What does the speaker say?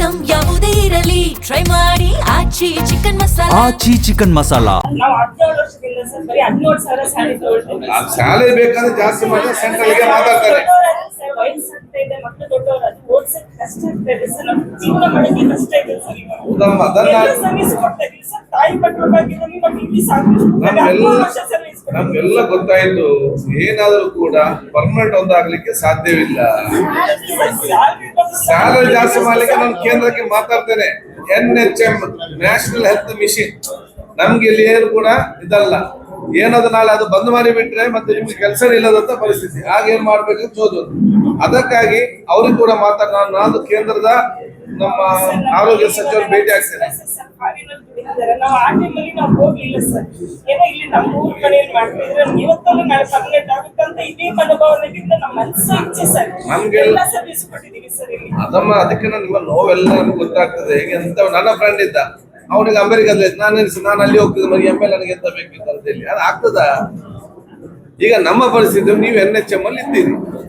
Item ಯಾವುದೇ ಇರಲಿ try ಮಾಡಿ ಆಚಿ ಚಿಕನ್ ಮಸಾಲಾ. ಆಚಿ ಚಿಕನ್ ಮಸಾಲಾ. ನಾವು 17 ವರ್ಷದಿಂದ ಸರ್ ಬರೀ 17,000 ಸ್ಯಾಲರಿ ತಗೊಳ್ತೀವಿ. ಶಾಲೆ ಬೇಕಾದ್ರೆ ಜಾಸ್ತಿ ಮಾಡಿ ಸೆಂಟ್ರಲ್ಗೆ ಮಾತಾಡ್ತಾರೆ. ವಯಸ್ಸಾಗ್ತಾ ಇದೆ, ಮಕ್ಕಳು ದೊಡ್ಡವರು, ಅದು ಓದ್ಸಕ್ ಕಷ್ಟ ಆಗ್ತಾ ಇದೆ ಸರ್. ನಮ್ಮ ಜೀವನ ಮಾಡೋಕೆ ಕಷ್ಟ ಇದೆ ಸರ್. ಹೌದಮ್ಮ, ಅದನ್ನ ಸರ್ವಿಸ್ ಕೊಡ್ತಾ ಇದೀವಿ ಸರ್. ತಾಯಿ ಮಕ್ಕಳ ಬಗ್ಗೆ ನಮ್ಮ ಇಲ್ಲಿ ನಮ್ಗೆಲ್ಲ ಗೊತ್ತಾಯ್ತು. ಏನಾದ್ರೂ ಕೂಡ ಪರ್ಮನೆಂಟ್ ಒಂದಾಗ್ಲಿಕ್ಕೆ ಸಾಧ್ಯವಿಲ್ಲ. ಸ್ಯಾಲರಿ ಜಾಸ್ತಿ ಮಾಡ್ಲಿಕ್ಕೆ ನಾನು ಕೇಂದ್ರಕ್ಕೆ ಮಾತಾಡ್ತೇನೆ. NHM ನ್ಯಾಷನಲ್ ಹೆಲ್ತ್ ಮಿಷನ್ ನಮ್ಗೆ ಇಲ್ಲಿ ಏನು ಕೂಡ ಇದಲ್ಲ. ಏನಾದ್ರು ನಾಳೆ ಅದು ಬಂದ್ ಮಾಡಿ ಬಿಟ್ರೆ ಮತ್ತೆ ನಿಮ್ಗೆ ಕೆಲಸ ಇಲ್ಲದಂತ ಪರಿಸ್ಥಿತಿ. ಆಗ ಏನ್ ಮಾಡ್ಬೇಕಂತ ಓದೋದು. ಅದಕ್ಕಾಗಿ ಅವ್ರಿಗೆ ಕೂಡ ನಾನು ಕೇಂದ್ರದ ನಮ್ಮ ಆರೋಗ್ಯ ಸಚಿವರು ಭೇಟಿ ಆಗ್ತೇನೆ. ನಾವು ಆ ಟೈಮಲ್ಲಿ ನಾವು ಹೋಗ್ಲಿಲ್ಲ ಸರ್. ಏನೋ ಇಲ್ಲಿ ನಮ್ಮ ಊರ್ ಕಡೆಯಲ್ಲಿ ಮಾಡ್ತಿದ್ರೆ ಇವತ್ತಲ್ಲಿ ನಾಳೆ ಪರ್ಮನೆಂಟ್ ಆಗುತ್ತಂತ ಇದೇ ಮನೋಭಾವನೆಯಿಂದ ನಮ್ಮ ಮನಸ್ಸು ಇಚ್ಛೆ ಸರ್. ನಮ್ಗೆಲ್ಲ ಸರ್ವಿಸ್ ಕೊಟ್ಟಿದ್ದೀವಿ ಸರ್ ಇಲ್ಲಿ. ಅದಮ್ಮ ಅದಕ್ಕೆ ನಿಮ್ಮ ನೋವೆಲ್ಲ ನಮ್ಗೆ ಗೊತ್ತಾಗ್ತದೆ. ಈಗ ಎಂತ ನನ್ನ ಫ್ರೆಂಡ್ ಇದ್ದ, ಅವನಿಗೆ ಅಮೆರಿಕದ ನಾನು ಅಲ್ಲಿ ಹೋಗ್ತಿದ್ದೆ, ಮರಿ ML ನನಗೆ ಎಂತ ಬೇಕಿತ್ತು ಅಂತ ಹೇಳಿ. ಅದು ಆಗ್ತದ? ಈಗ ನಮ್ಮ ಪರಿಸ್ಥಿತಿ, ನೀವು NHM ಅಲ್ಲಿ ಇದ್ದೀರಿ.